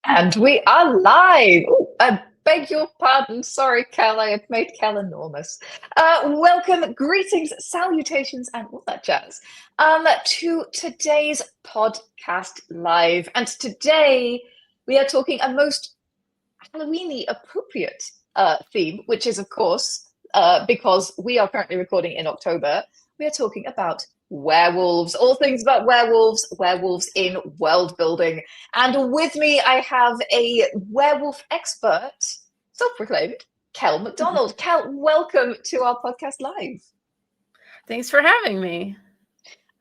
And we are live. Ooh, I beg your pardon. Sorry, Kel. I have made Kel enormous. Welcome, greetings, salutations, and all that jazz to today's podcast live. And today we are talking a most Halloweeny appropriate theme, which is, of course, because we are currently recording in October, we are talking about werewolves, all things about werewolves, werewolves in world building. And with me, I have a werewolf expert, self-proclaimed, Kel McDonald. Kel, welcome to our podcast live. Thanks for having me.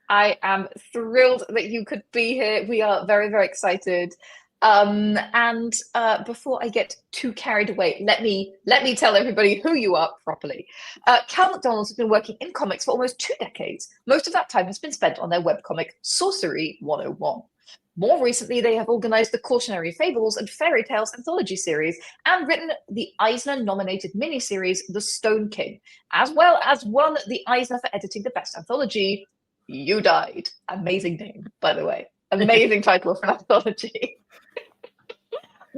I am thrilled that you could be here. We are very, very excited. Before I get too carried away, let me tell everybody who you are properly. Kel McDonald has been working in comics for almost 2 decades. Most of that time has been spent on their webcomic Sorcery 101. More recently, they have organized the Cautionary Fables and Fairy Tales anthology series and written the Eisner-nominated miniseries The Stone King, as well as won the Eisner for editing the best anthology, You Died. Amazing name, by the way. Amazing title for an anthology.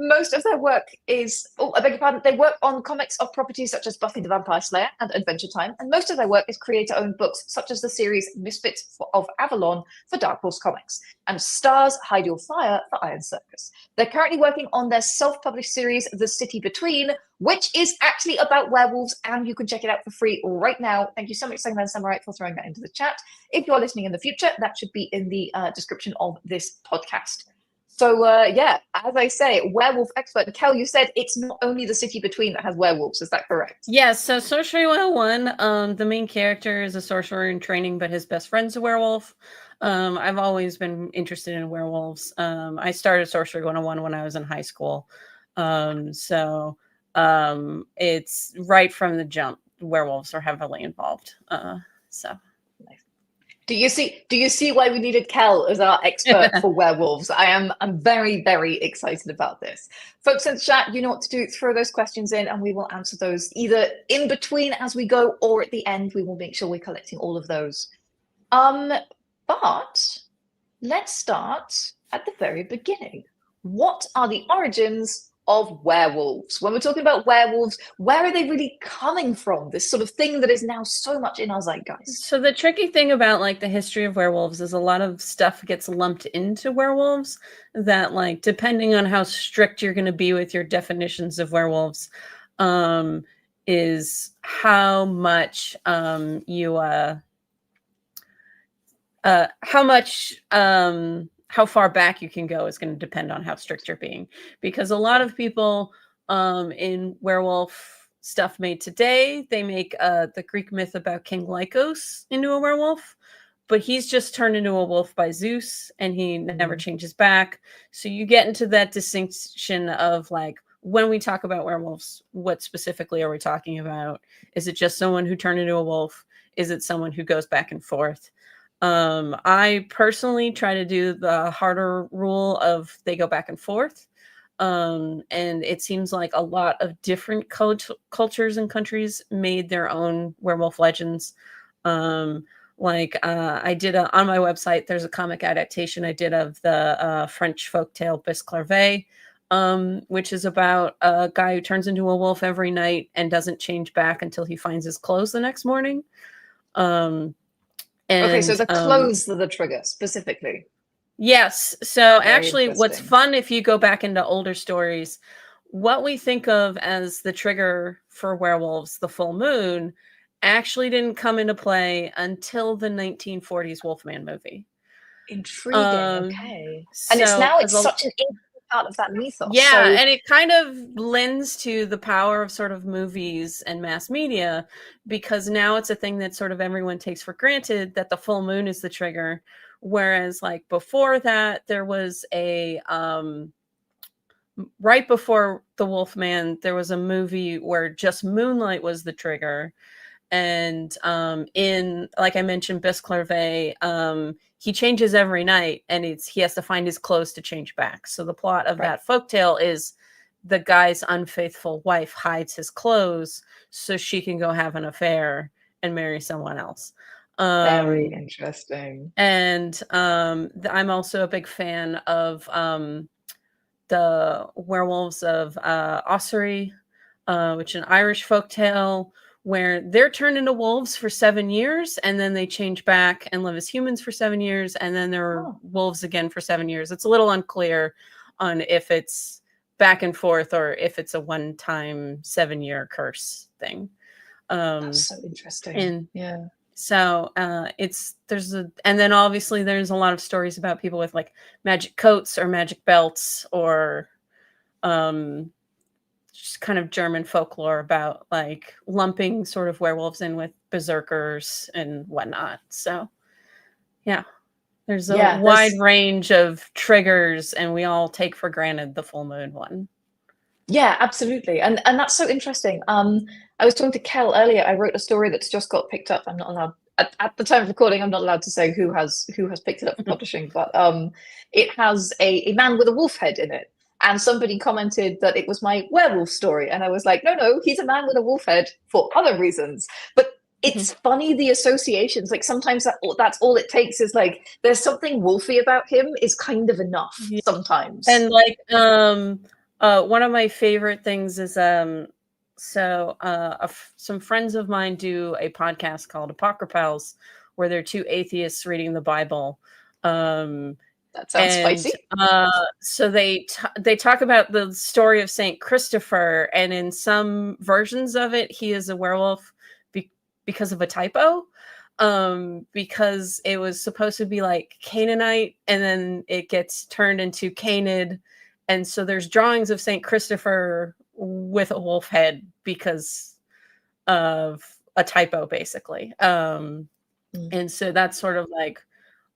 Most of their work is, I beg your pardon, they work on comics of properties such as Buffy the Vampire Slayer and Adventure Time, and most of their work is creator-owned books such as the series Misfits of Avalon for Dark Horse Comics and Stars Hide Your Fire for Iron Circus. They're currently working on their self-published series The City Between, which is actually about werewolves, and you can check it out for free right now. Thank you so much, Sangman Samurai, for throwing that into the chat. If you're listening in the future, that should be in the description of this podcast. So, yeah, as I say, werewolf expert. Kel, you said it's not only The City Between that has werewolves. Is that correct? Yes, so Sorcery 101, the main character is a sorcerer in training, but his best friend's a werewolf. I've always been interested in werewolves. I started Sorcery 101 when I was in high school. It's right from the jump. Werewolves are heavily involved. Do you see why we needed Kel as our expert for werewolves? I'm very, very excited about this. Folks in the chat, you know what to do. Throw those questions in and we will answer those either in between as we go or at the end. We will make sure we're collecting all of those. But let's start at the very beginning. What are the origins of werewolves? When we're talking about werewolves, where are they really coming from? This sort of thing that is now so much in our zeitgeist. So the tricky thing about like the history of werewolves is a lot of stuff gets lumped into werewolves that, like, depending on how strict you're going to be with your definitions of werewolves, is how much how far back you can go is going to depend on how strict you're being, because a lot of people in werewolf stuff made today, they make the Greek myth about King Lycos into a werewolf, but he's just turned into a wolf by Zeus and he never changes back. So you get into that distinction of, like, when we talk about werewolves, what specifically are we talking about? Is it just someone who turned into a wolf? Is it someone who goes back and forth? I personally try to do the harder rule of they go back and forth. And it seems like a lot of different cultures and countries made their own werewolf legends. I did on my website, there's a comic adaptation I did of the French folktale Bisclarvet, which is about a guy who turns into a wolf every night and doesn't change back until he finds his clothes the next morning. Okay, so the clothes are the trigger specifically. Yes. So actually, what's fun, if you go back into older stories, what we think of as the trigger for werewolves, the full moon, actually didn't come into play until the 1940s Wolfman movie. Intriguing. Okay. And it's such an integral part of that mythos. Yeah, so... and it kind of lends to the power of sort of movies and mass media, because now it's a thing that sort of everyone takes for granted that the full moon is the trigger. Whereas, like, before that, there was a right before the Wolfman, there was a movie where just moonlight was the trigger. And in, like I mentioned, Bisclarvet, he changes every night, and he has to find his clothes to change back. So the plot of that folktale is the guy's unfaithful wife hides his clothes so she can go have an affair and marry someone else. Very interesting. And I'm also a big fan of the Werewolves of Ossory, which is an Irish folktale where they're turned into wolves for 7 years, and then they change back and live as humans for 7 years, and then they're wolves again for 7 years. It's a little unclear on if it's back and forth or if it's a one-time 7-year curse thing. That's so interesting. And yeah. So and then obviously there's a lot of stories about people with like magic coats or magic belts or just kind of German folklore about like lumping sort of werewolves in with berserkers and whatnot. So yeah, there's a wide range of triggers, and we all take for granted the full moon one. Yeah, absolutely. And that's so interesting. I was talking to Kel earlier. I wrote a story that's just got picked up. I'm not allowed at the time of recording, I'm not allowed to say who has picked it up for publishing, but it has a man with a wolf head in it. And somebody commented that it was my werewolf story. And I was like, no, he's a man with a wolf head for other reasons. But it's funny, the associations. Like sometimes that's all it takes is like there's something wolfy about him is kind of enough sometimes. And like one of my favorite things is some friends of mine do a podcast called Apocryphals, where they're two atheists reading the Bible. That sounds spicy. So they talk about the story of Saint Christopher, and in some versions of it, he is a werewolf because of a typo. Because it was supposed to be like Canaanite, and then it gets turned into Canid, and so there's drawings of Saint Christopher with a wolf head because of a typo, basically. And so that's sort of like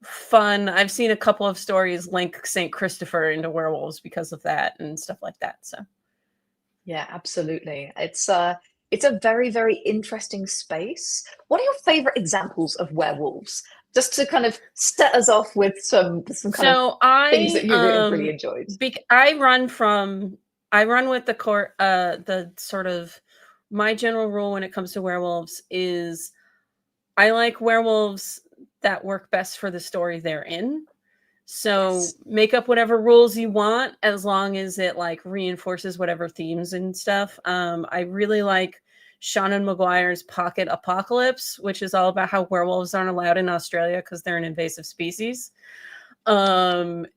fun. I've seen a couple of stories link Saint Christopher into werewolves because of that and stuff like that. So yeah, absolutely. It's a very, very interesting space. What are your favorite examples of werewolves? Just to kind of set us off with some kind of things that you really enjoyed. I run with the sort of, my general rule when it comes to werewolves is I like werewolves that work best for the story they're in. So make up whatever rules you want, as long as it like reinforces whatever themes and stuff. I really like Shannon Maguire's Pocket Apocalypse, which is all about how werewolves aren't allowed in Australia because they're an invasive species. In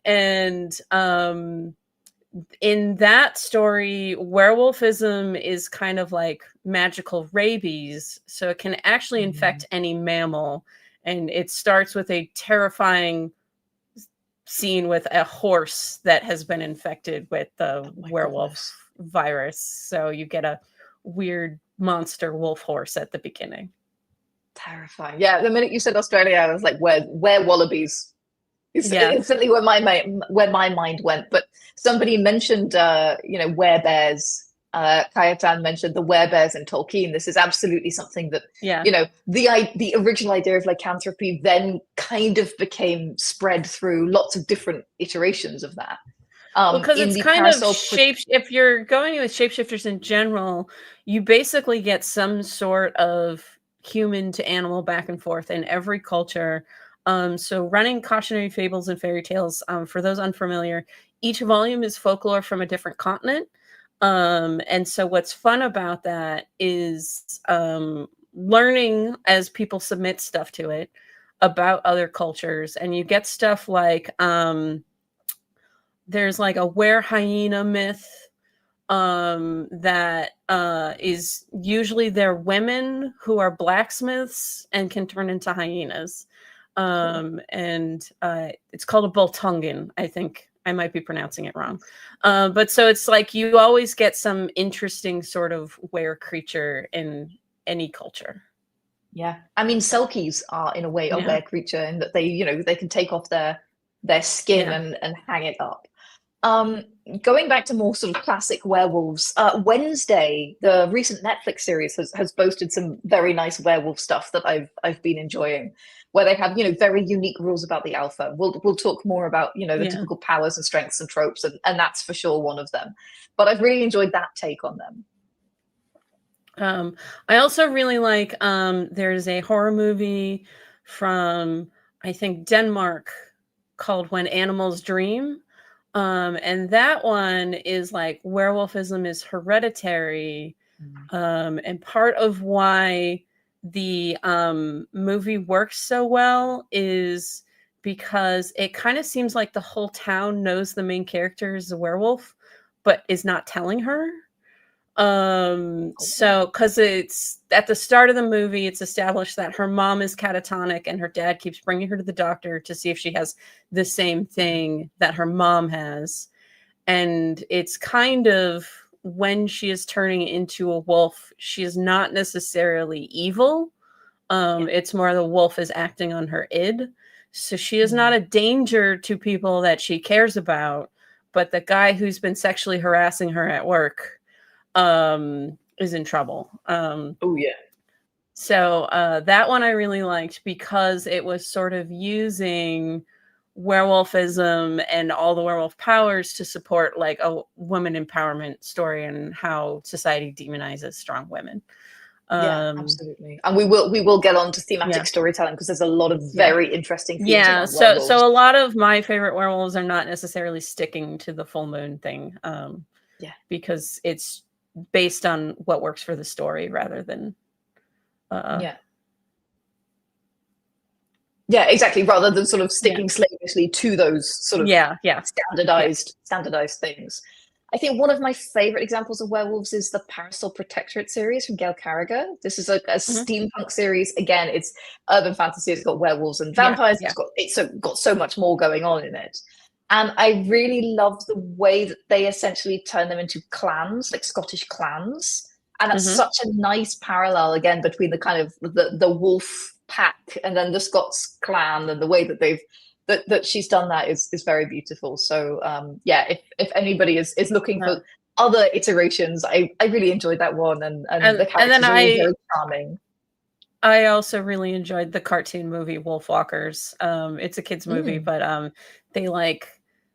that story, werewolfism is kind of like magical rabies, so it can actually infect any mammal. And it starts with a terrifying scene with a horse that has been infected with the werewolf virus. So you get a weird monster wolf horse at the beginning. Terrifying. Yeah, the minute you said Australia, I was like, where wallabies? It's instantly where my mind went. But somebody mentioned, werebears. Kayetan mentioned the werebears in Tolkien. This is absolutely something that, the original idea of lycanthropy then kind of became spread through lots of different iterations of that. Because it's kind of if you're going with shapeshifters in general, you basically get some sort of human to animal back and forth in every culture. So running cautionary fables and fairy tales, for those unfamiliar, each volume is folklore from a different continent. And so what's fun about that is learning as people submit stuff to it about other cultures. And you get stuff like there's like a were hyena myth that is usually they're women who are blacksmiths and can turn into hyenas. And it's called a Boltungan, I think. I might be pronouncing it wrong. But so it's like you always get some interesting sort of were creature in any culture. Yeah. I mean, selkies are in a way a were creature in that they can take off their skin and hang it up. Going back to more sort of classic werewolves, Wednesday, the recent Netflix series has boasted some very nice werewolf stuff that I've been enjoying, where they have very unique rules about the alpha. We'll talk more about the typical powers and strengths and tropes, and that's for sure one of them. But I've really enjoyed that take on them. I also really like there's a horror movie from I think Denmark called When Animals Dream. And that one is like werewolfism is hereditary. And part of why the movie works so well is because it kind of seems like the whole town knows the main character is a werewolf, but is not telling her. So because it's at the start of the movie, it's established that her mom is catatonic and her dad keeps bringing her to the doctor to see if she has the same thing that her mom has. And it's kind of when she is turning into a wolf, she is not necessarily evil. It's more the wolf is acting on her id. So she is not a danger to people that she cares about, but the guy who's been sexually harassing her at work is in trouble. So that one I really liked because it was sort of using werewolfism and all the werewolf powers to support like a woman empowerment story and how society demonizes strong women. Absolutely. And we will get on to thematic storytelling because there's a lot of very interesting themes around werewolves. So a lot of my favorite werewolves are not necessarily sticking to the full moon thing. Because it's based on what works for the story rather than exactly, rather than sort of sticking slavishly to those sort of standardized things. I think one of my favorite examples of werewolves is the Parasol Protectorate series from Gail Carriger. This is a steampunk series. Again, it's urban fantasy. It's got werewolves and vampires. It's got so much more going on in it. And I really love the way that they essentially turn them into clans, like Scottish clans. And that's such a nice parallel, again, between the kind of the wolf pack and then the Scots clan, and the way that that she's done that is very beautiful. So if anybody is looking for other iterations, I really enjoyed that one, and the characters are really very charming. I also really enjoyed the cartoon movie Wolfwalkers. It's a kids movie, but they like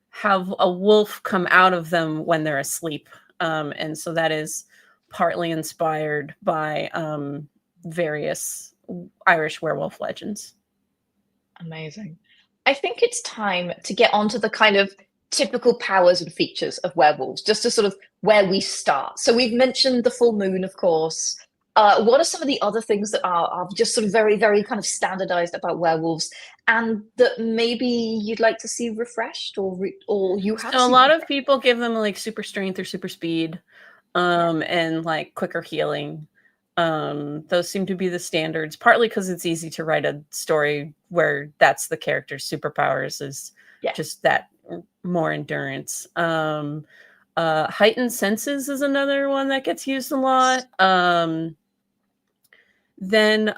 have a wolf come out of them when they're asleep. And so that is partly inspired by various Irish werewolf legends. Amazing. I think it's time to get onto the kind of typical powers and features of werewolves, just to sort of where we start. So we've mentioned the full moon, of course. What are some of the other things that are just sort of very, very kind of standardized about werewolves, and that maybe you'd like to see refreshed, or you have? So a lot of people give them like super strength or super speed, and like quicker healing. Those seem to be the standards, partly because it's easy to write a story where that's the character's superpowers, is just that more endurance. Heightened senses is another one that gets used a lot. Then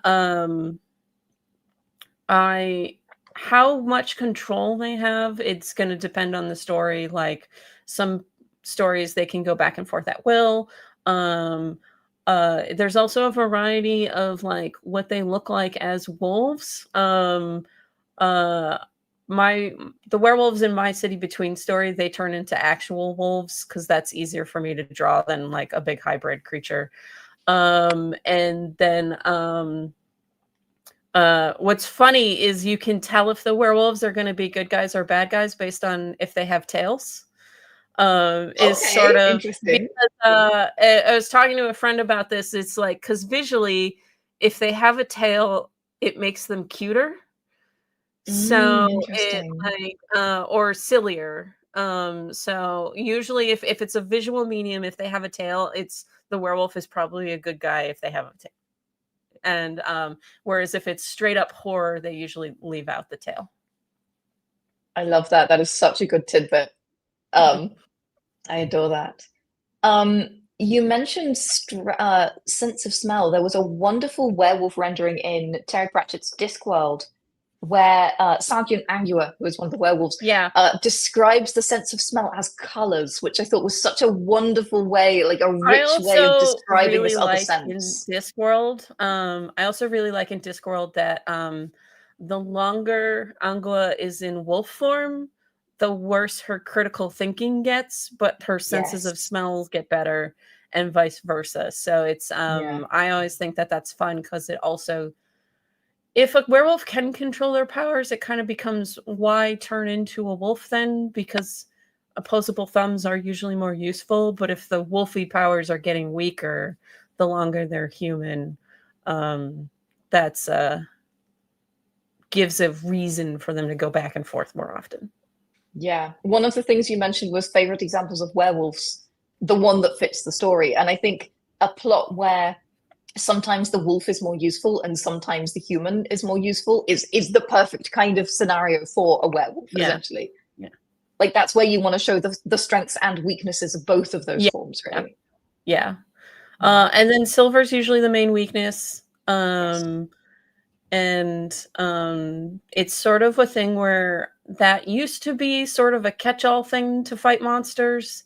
how much control they have, it's going to depend on the story. Like some stories, they can go back and forth at will. There's also a variety of like what they look like as wolves. The werewolves in my city between story, they turn into actual wolves because that's easier for me to draw than like a big hybrid creature. And then what's funny is you can tell if the werewolves are going to be good guys or bad guys based on if they have tails. Is sort of interesting. Because, I was talking to a friend about this. It's like, because visually, if they have a tail, it makes them cuter. So it like or sillier. So usually if it's a visual medium, if they have a tail, it's the werewolf is probably a good guy if they have a tail. And whereas if it's straight up horror, they usually leave out the tail. I love that. That is such a good tidbit. I adore that. You mentioned sense of smell. There was a wonderful werewolf rendering in Terry Pratchett's Discworld, where Sergeant Angua, who is one of the werewolves, describes the sense of smell as colors, which I thought was such a wonderful way, like a rich way of describing this other sense. In Discworld, I also really like in Discworld that the longer Angua is in wolf form, the worse her critical thinking gets, but her senses of smell get better, and vice versa. So it's I always think that that's fun because it also, if a werewolf can control their powers, it kind of becomes why turn into a wolf then? Because opposable thumbs are usually more useful, but if the wolfy powers are getting weaker the longer they're human, that's gives a reason for them to go back and forth more often. Yeah. One of the things you mentioned was favorite examples of werewolves, the one that fits the story. And I think a plot where sometimes the wolf is more useful and sometimes the human is more useful is the perfect kind of scenario for a werewolf, essentially. Yeah. Like that's where you want to show the strengths and weaknesses of both of those forms, really. Yeah. And then silver's usually the main weakness. And it's sort of a thing where that used to be sort of a catch-all thing to fight monsters,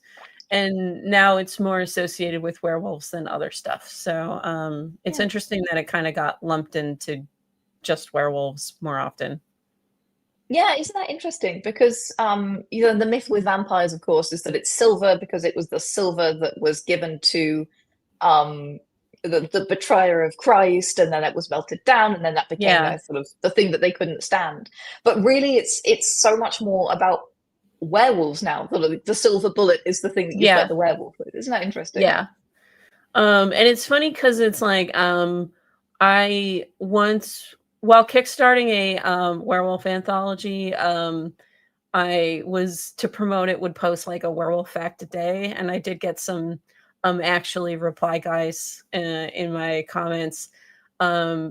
and now it's more associated with werewolves than other stuff. So it's interesting that it kind of got lumped into just werewolves more often. Yeah, isn't that interesting? Because the myth with vampires, of course, is that it's silver because it was the silver that was given to the betrayer of Christ, and then it was melted down, and then that became their sort of the thing that they couldn't stand. But really, it's so much more about werewolves now. The silver bullet is the thing that you fight the werewolf with. Isn't that interesting? Yeah. And it's funny because it's like I once, while kickstarting a werewolf anthology, I was to promote it, would post like a werewolf fact a day, and I did get some actually reply guys in my comments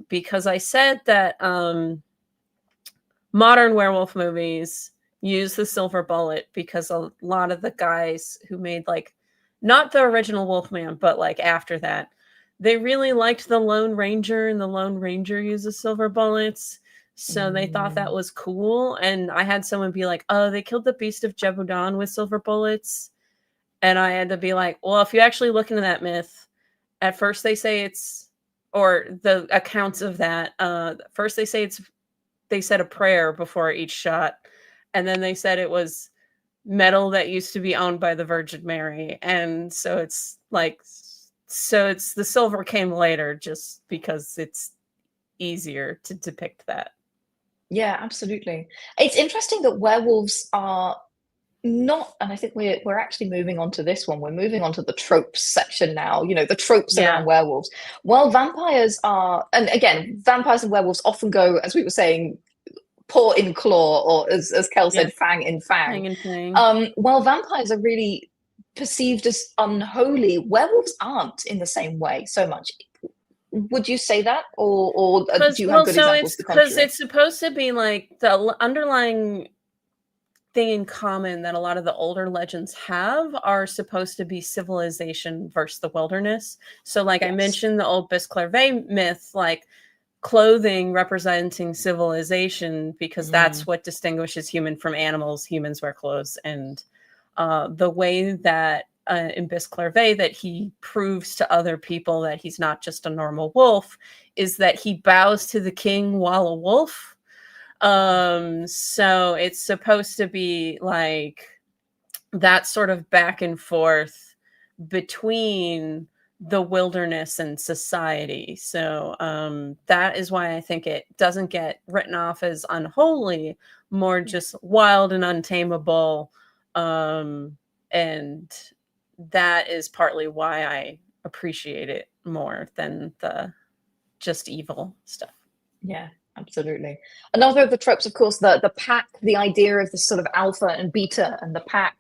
because I said that modern werewolf movies use the silver bullet because a lot of the guys who made like not the original Wolfman, but like after that, they really liked the Lone Ranger, and the Lone Ranger uses silver bullets. So they thought that was cool. And I had someone be like, oh, they killed the Beast of Jebudan with silver bullets. And I had to be like, well, if you actually look into that myth, at first they say it's, or the accounts of that, first they say it's, they said a prayer before each shot. And then they said it was metal that used to be owned by the Virgin Mary. And so it's like, so it's the silver came later just because it's easier to depict that. Yeah, absolutely. It's interesting that werewolves are not, and I think we're actually moving on to this one. We're moving on to the tropes section now, the tropes around werewolves. While vampires are, and again, vampires and werewolves often go, as we were saying, paw in claw, or as Kel said, fang in fang. Fang in fang. While vampires are really perceived as unholy, werewolves aren't in the same way so much. Would you say that, or do you have good examples? Because it's supposed to be like the underlying thing in common that a lot of the older legends have are supposed to be civilization versus the wilderness. So like I mentioned the old Bisclarvet myth, like clothing representing civilization because that's what distinguishes human from animals. Humans wear clothes. And the way that in Bisclarvet that he proves to other people that he's not just a normal wolf is that he bows to the king while a wolf. So it's supposed to be like that sort of back and forth between the wilderness and society. So that is why I think it doesn't get written off as unholy, more just wild and untamable. And that is partly why I appreciate it more than the just evil stuff. Yeah, absolutely. Another of the tropes, of course, the pack, the idea of the sort of alpha and beta and the pack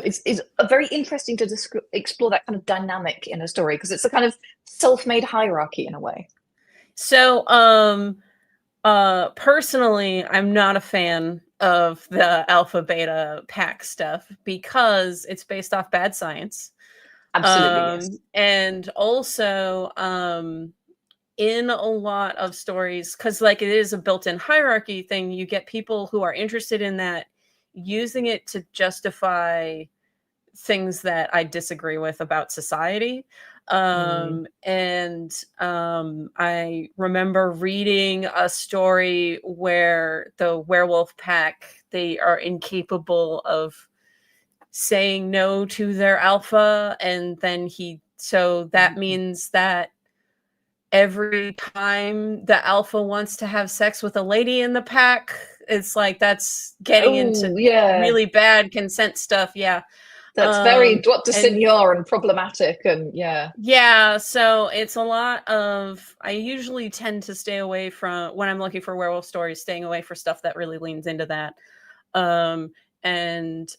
is very interesting to explore that kind of dynamic in a story because it's a kind of self-made hierarchy in a way. So personally, I'm not a fan of the alpha beta pack stuff because it's based off bad science. Absolutely, yes. And also in a lot of stories, because like it is a built-in hierarchy thing, you get people who are interested in that using it to justify things that I disagree with about society. I remember reading a story where the werewolf pack, they are incapable of saying no to their alpha, and then so that means that every time the alpha wants to have sex with a lady in the pack, It's like that's getting into Oh, yeah. really bad consent stuff. Yeah. That's very droit de And seigneur and problematic, and yeah. yeah, so it's a lot of, I usually tend to stay away from, when I'm looking for werewolf stories, staying away for stuff that really leans into that. And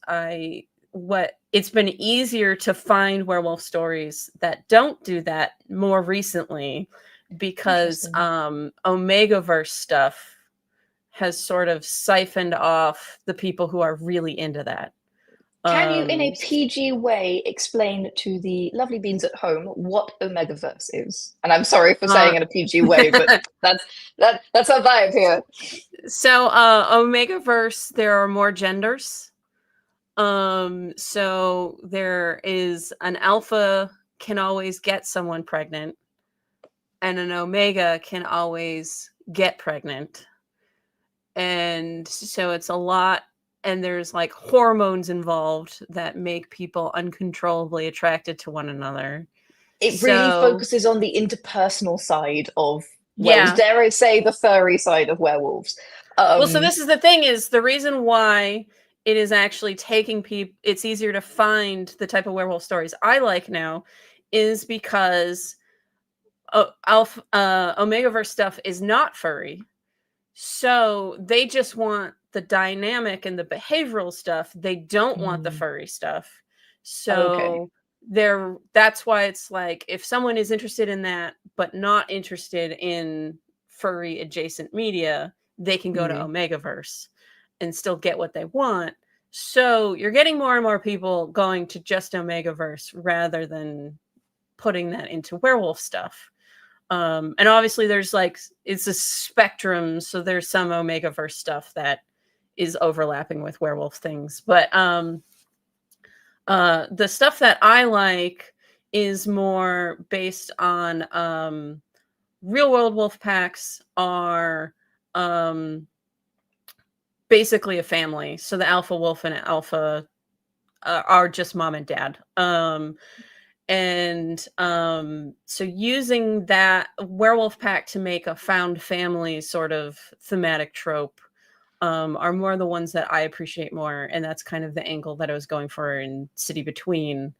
it's been easier to find werewolf stories that don't do that more recently because Omegaverse stuff has sort of siphoned off the people who are really into that. Can you, in a PG way, explain to the lovely beans at home what Omegaverse is? And I'm sorry for saying in a PG way, but that's our vibe here. So, Omegaverse, there are more genders. So there is an alpha can always get someone pregnant, and an omega can always get pregnant. And so it's a lot. And there's like hormones involved that make people uncontrollably attracted to one another. It really focuses on the interpersonal side of werewolves. Yeah. Dare I say the furry side of werewolves. Well, so this is the thing, is the reason why it is actually taking people, it's easier to find the type of werewolf stories I like now, is because Omegaverse stuff is not furry. So they just want the dynamic and the behavioral stuff. They don't want the furry stuff. So that's why it's like, if someone is interested in that but not interested in furry adjacent media, they can go to Omegaverse and still get what they want. So you're getting more and more people going to just Omegaverse rather than putting that into werewolf stuff. And obviously there's like, it's a spectrum. So there's some Omegaverse stuff that is overlapping with werewolf things. But the stuff that I like is more based on real world wolf packs are basically a family. So the alpha wolf and alpha are just mom and dad. So using that werewolf pack to make a found family sort of thematic trope are more the ones that I appreciate more. And that's kind of the angle that I was going for in City Between.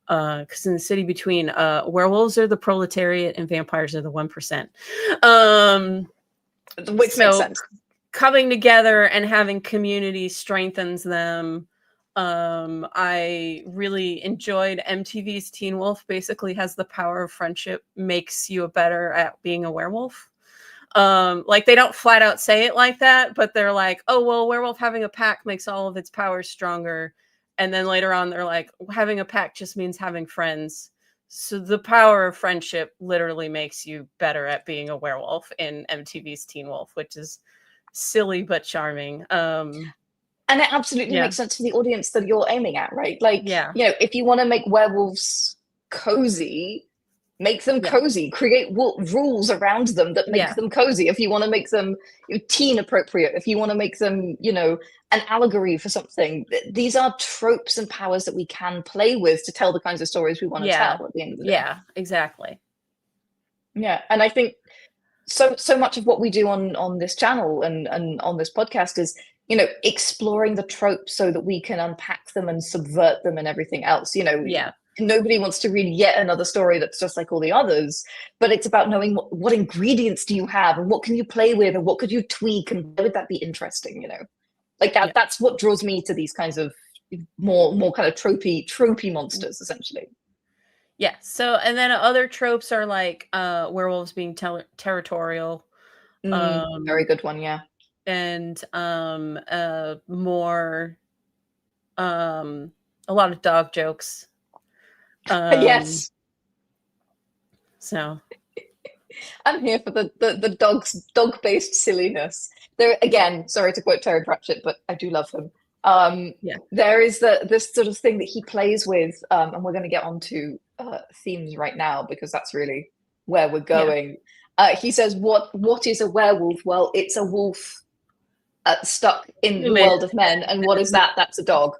Because in the City Between, werewolves are the proletariat and vampires are the 1%. Which makes sense. Coming together and having community strengthens them. I really enjoyed MTV's Teen Wolf. Basically has the power of friendship makes you better at being a werewolf. Like they don't flat out say it like that, but they're like, oh, well, werewolf having a pack makes all of its powers stronger. And then later on, they're like, having a pack just means having friends. So the power of friendship literally makes you better at being a werewolf in MTV's Teen Wolf, which is silly but charming. And it absolutely makes sense for the audience that you're aiming at, right? Like, if you want to make werewolves cozy, make them cozy. Create rules around them that make them cozy. If you want to make them teen appropriate, if you want to make them, an allegory for something, these are tropes and powers that we can play with to tell the kinds of stories we want to tell at the end of the day. Yeah, exactly. Yeah, and I think so much of what we do on this channel and on this podcast is, exploring the tropes so that we can unpack them and subvert them and everything else. Nobody wants to read yet another story that's just like all the others, but it's about knowing what ingredients do you have and what can you play with and what could you tweak and why would that be interesting, like that. That's what draws me to these kinds of more kind of tropey monsters, essentially. Yeah. So, and then other tropes are like werewolves being territorial. Very good one. Yeah. And more a lot of dog jokes. Yes. So I'm here for the dog-based silliness. There again, sorry to quote Terry Pratchett, but I do love him. There is this sort of thing that he plays with, and we're going to get onto themes right now because that's really where we're going. He says, "What is a werewolf? Well, it's a wolf stuck in the world of men, and what is that? That's a dog."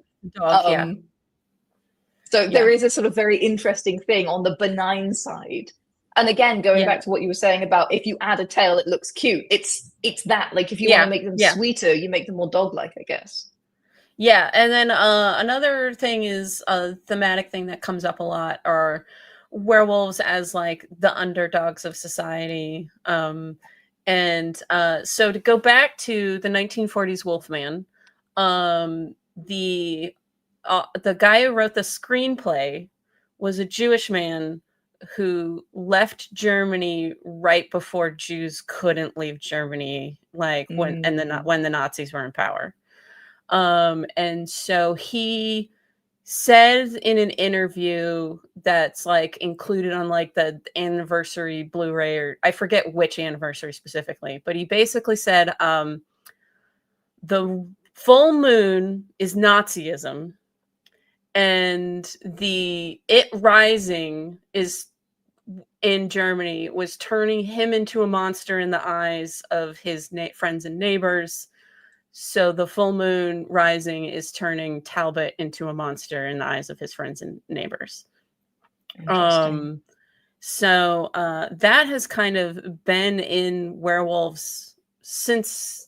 So there is a sort of very interesting thing on the benign side. And again, going back to what you were saying about if you add a tail, it looks cute. It's it's that, like, if you want Yeah, to make them yeah. sweeter, you make them more dog-like, I guess. Yeah, and then another thing is a thematic thing that comes up a lot are werewolves as like the underdogs of society. And so to go back to the 1940s Wolfman, the guy who wrote the screenplay was a Jewish man who left Germany right before Jews couldn't leave Germany, like when Mm. when the Nazis were in power. And so he said in an interview that's like included on like the anniversary Blu-ray, or I forget which anniversary specifically, but he basically said the full moon is Nazism, and the it rising is in Germany was turning him into a monster in the eyes of his friends and neighbors. So the full moon rising is turning Talbot into a monster in the eyes of his friends and neighbors. Interesting. So that has kind of been in werewolves since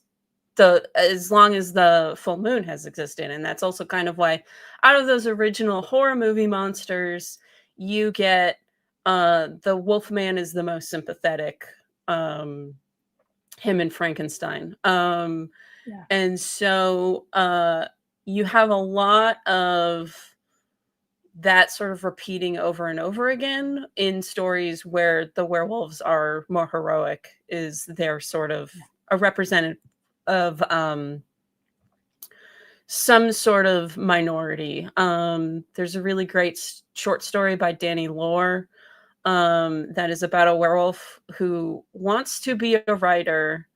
as long as the full moon has existed, and that's also kind of why out of those original horror movie monsters, you get the Wolfman is the most sympathetic. Him and Frankenstein. Yeah. And so you have a lot of that sort of repeating over and over again in stories where the werewolves are more heroic, is their sort of a representative of some sort of minority. There's a really great short story by Danny Lore that is about a werewolf who wants to be a writer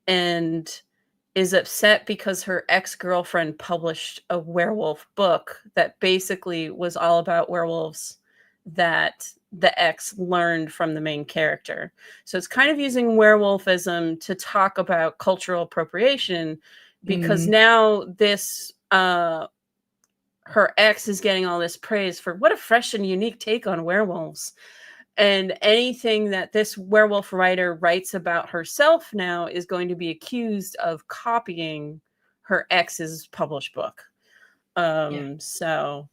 and is upset because her ex-girlfriend published a werewolf book that basically was all about werewolves that the ex learned from the main character. So it's kind of using werewolfism to talk about cultural appropriation, because Mm. now this her ex is getting all this praise for what a fresh and unique take on werewolves. And anything that this werewolf writer writes about herself now is going to be accused of copying her ex's published book. Yeah. So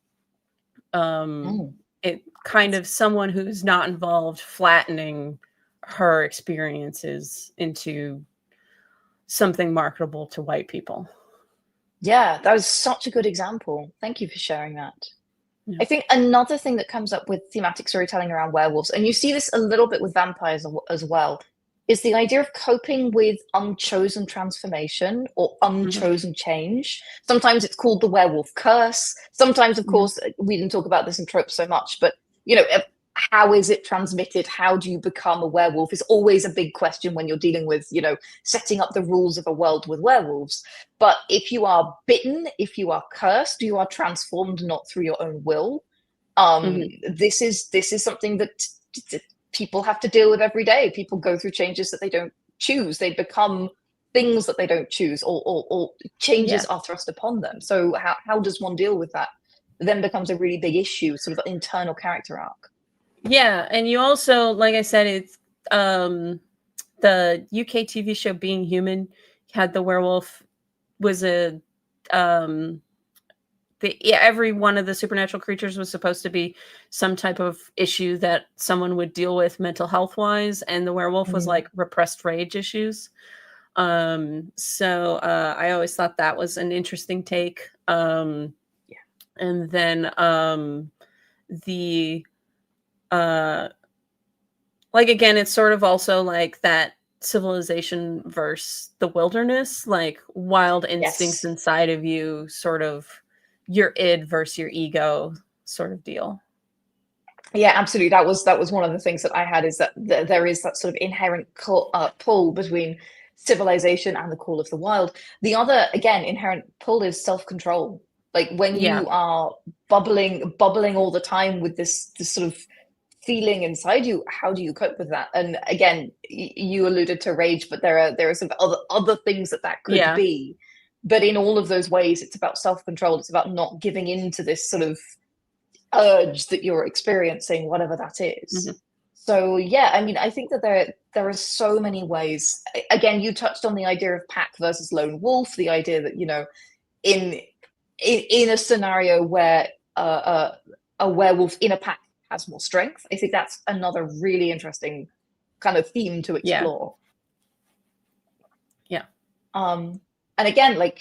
Mm. it kind of someone who's not involved flattening her experiences into something marketable to white people. Yeah, that was such a good example. Thank you for sharing that. Yeah. I think another thing that comes up with thematic storytelling around werewolves, and you see this a little bit with vampires as well, is the idea of coping with unchosen transformation or Mhm. unchosen change. Sometimes it's called the werewolf curse. Sometimes, of Mhm. course, we didn't talk about this in tropes so much, but how is it transmitted? How do you become a werewolf is always a big question when you're dealing with, setting up the rules of a world with werewolves. But if you are bitten, if you are cursed, you are transformed not through your own will. Mhm. This is something that people have to deal with every day. People go through changes that they don't choose. They become things that they don't choose, or Yeah. changes are thrust upon them. So how does one deal with that? It then becomes a really big issue, sort of internal character arc. Yeah, and you also, like I said, it's the UK TV show Being Human had the werewolf was a every one of the supernatural creatures was supposed to be some type of issue that someone would deal with mental health wise, and the werewolf was Mm. like repressed rage issues. So I always thought that was an interesting take. Yeah. And then the like again, it's sort of also like that civilization versus the wilderness, like wild instincts Yes. inside of you, sort of your id versus your ego sort of deal. Yeah, absolutely. That was one of the things that I had, is that there is that sort of inherent pull between civilization and the call of the wild. The other, again, inherent pull is self-control. Like when Yeah. you are bubbling all the time with this sort of feeling inside you, how do you cope with that? And again, you alluded to rage, but there are sort of other things that could Yeah. be. But in all of those ways, it's about self-control. It's about not giving in to this sort of urge that you're experiencing, whatever that is. Mhm. So yeah, I mean, I think that there are so many ways. Again, you touched on the idea of pack versus lone wolf, the idea that, you know, in in a scenario where a werewolf in a pack has more strength, I think that's another really interesting kind of theme to Yeah. explore. Yeah. And again, like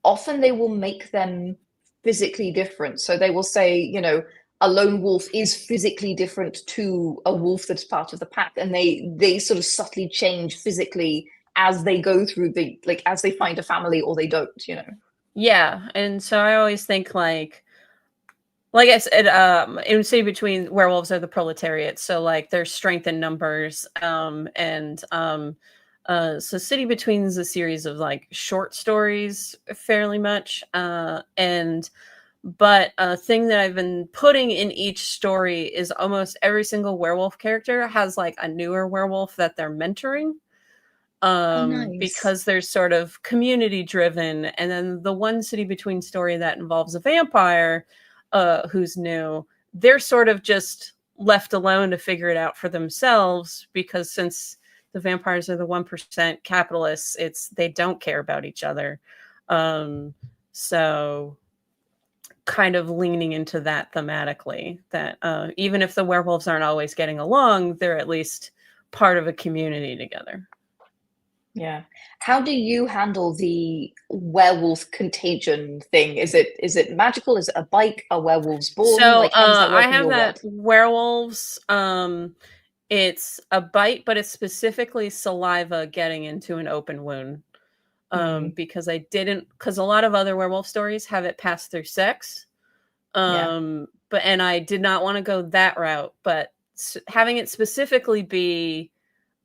often they will make them physically different. So they will say, you know, a lone wolf is physically different to a wolf that's part of the pack, and they sort of subtly change physically as they go through the like as they find a family or they don't, you know. Yeah, and so I always think like I said, in City Between, werewolves are the proletariat, so like there's strength in numbers, so City Between is a series of like short stories, fairly much, and but a thing that I've been putting in each story is almost every single werewolf character has like a newer werewolf that they're mentoring, Oh, nice. because they're sort of community driven. And then the one City Between story that involves a vampire, who's new, they're sort of just left alone to figure it out for themselves, because since the vampires are the 1% capitalists, they don't care about each other. So kind of leaning into that thematically, that even if the werewolves aren't always getting along, they're at least part of a community together. Yeah. How do you handle the werewolf contagion thing? Is it magical? Is it a bite? Are werewolves born? So Like, how does that I work in have your that world? werewolves. It's a bite, but it's specifically saliva getting into an open wound. Hmm. Because because a lot of other werewolf stories have it pass through sex. Yeah. And I did not want to go that route, but having it specifically be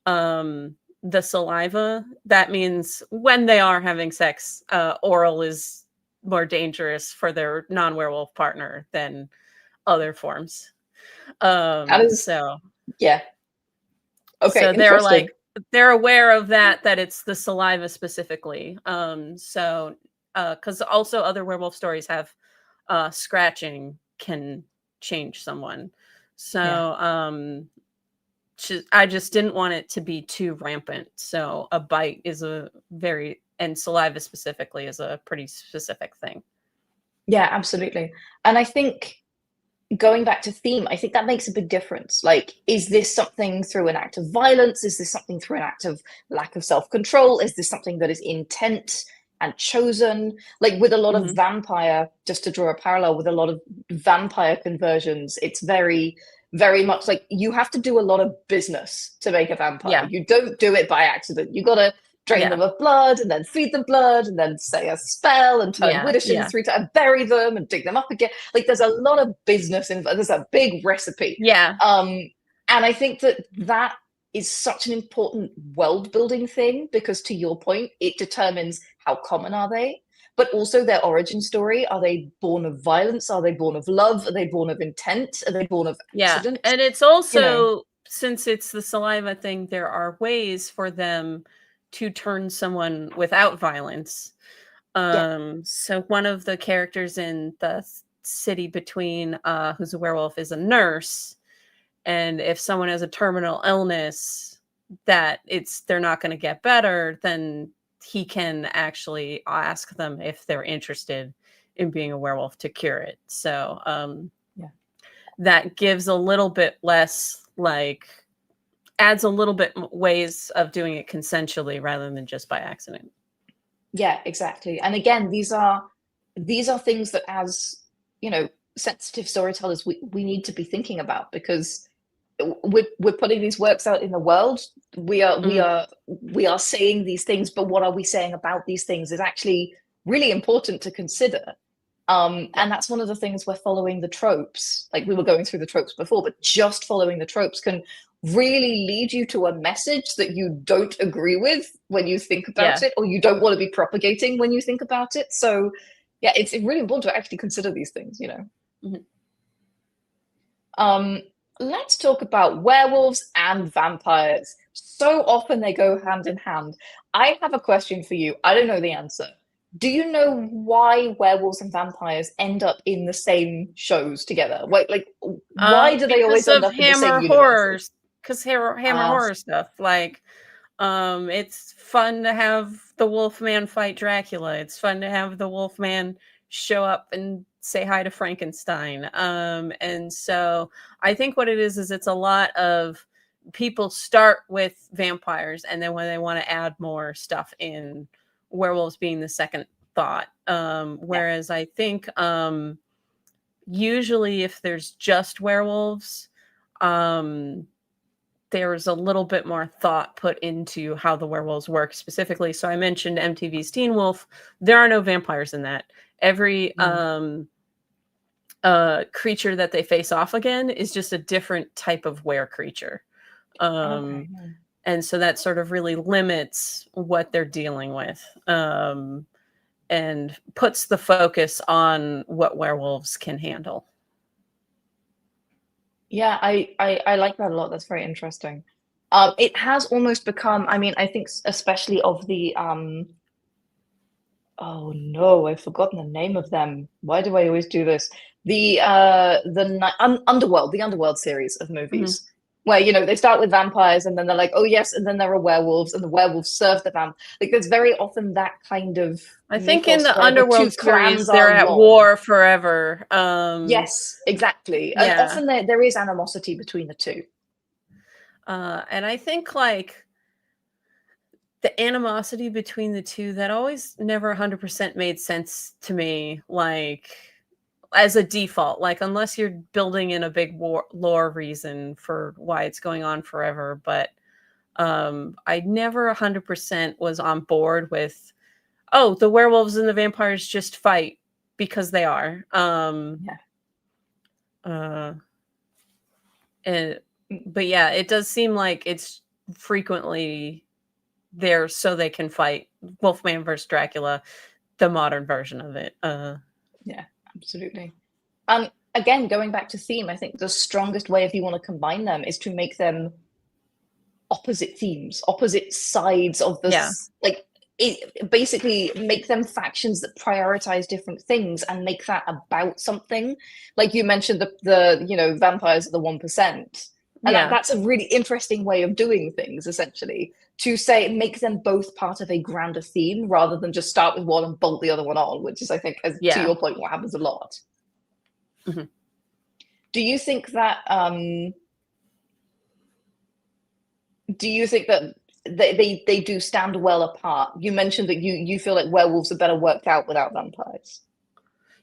the saliva, that means when they are having sex, oral is more dangerous for their non-werewolf partner than other forms. How um does, so yeah. Okay, so interesting. they're aware of that it's the saliva specifically. Because also other werewolf stories have scratching can change someone. Yeah. So I just didn't want it to be too rampant. So a bite is and saliva specifically is a pretty specific thing. Yeah, absolutely. And I think going back to theme, I think that makes a big difference. Like, is this something through an act of violence? Is this something through an act of lack of self-control? Is this something that is intent and chosen? Like with a lot of Hmm. vampire, just to draw a parallel with a lot of vampire conversions, it's very, very much like you have to do a lot of business to make a vampire. Yeah. You don't do it by accident. You got to drain Yeah. them of blood and then feed them blood and then say a spell and turn Yeah. widdershins Yeah. 3 times and bury them and dig them up again. Like there's a lot of business in there's a big recipe. Yeah. And I think that that is such an important world building thing because to your point, it determines how common are they, but also their origin story. Are they born of violence? Are they born of love? Are they born of intent? Are they born of Yeah. accident? And it's You know, also, since it's the saliva thing, there are ways for them to turn someone without violence. yeah, So one of the characters in the City Between, who's a werewolf, is a nurse. And if someone has a terminal illness that they're not going to get better, then he can actually ask them if they're interested in being a werewolf to cure it. So yeah. that gives a little bit less, like, adds a little bit ways of doing it consensually rather than just by accident. Yeah, exactly. And again, these are things that as, you know, sensitive storytellers we need to be thinking about because we're putting these works out in the world. We are we Mhm. are we are saying these things, but what are we saying about these things is actually really important to consider. Yeah. And that's one of the things where following the tropes, like we were going through the tropes before, but just following the tropes can really lead you to a message that you don't agree with when you think about Yeah. it, or you don't want to be propagating when you think about it. So, yeah, it's really important to actually consider these things, you know. Mhm. Um, let's talk about werewolves and vampires. So often they go hand in hand. I have a question for you. I don't know the answer. Do you know why werewolves and vampires end up in the same shows together? Like why do they always Because end of up in the same Hammer universes? horrors, because Hammer Ah, horror stuff. Like, it's fun to have the Wolfman fight Dracula. It's fun to have the Wolfman show up and say hi to Frankenstein. And so I think what it is it's a lot of people start with vampires, and then when they want to add more stuff in, werewolves being the second thought. yeah. Whereas I think usually if there's just werewolves, um there's a little bit more thought put into how the werewolves work specifically. So I mentioned MTV's Teen Wolf. There are no vampires in that. Every Mm. creature that they face off again is just a different type of were creature. Okay. um and so that sort of really limits what they're dealing with, and puts the focus on what werewolves can handle. Yeah, I like that a lot. That's very interesting. It has almost become, I mean, I think especially of the oh no, I've forgotten the name of them. Why do I always do this? Underworld, the Underworld series of Mhm. movies, where they start with vampires and then they're like, oh yes, and then there are werewolves and the werewolves serve the vamp. Like there's very often that kind of I think in mythos the where the two Underworld series, clans are they're at wrong. war forever. Yes, exactly. And Yeah. often there is animosity between the two. And I think like the animosity between the two, that always never 100% made sense to me. Like, as a default, like unless you're building in a big lore reason for why it's going on forever. But I never 100% was on board with, oh, the werewolves and the vampires just fight because they are. Yeah. Uh, and but yeah, it does seem like it's frequently there so they can fight Wolfman versus Dracula, the modern version of it. Yeah, absolutely. Again, going back to theme, I think the strongest way if you want to combine them is to make them opposite themes, opposite sides of Yeah, this, like basically make them factions that prioritize different things and make that about something. Like you mentioned the vampires are the 1%. And yeah, that's a really interesting way of doing things, essentially, to say make them both part of a grander theme rather than just start with one and bolt the other one on, which is, I think, as to yeah. your point, what happens a lot. Mhm. Do you think that do you think that they do stand well apart? You mentioned that you feel like werewolves are better worked out without vampires.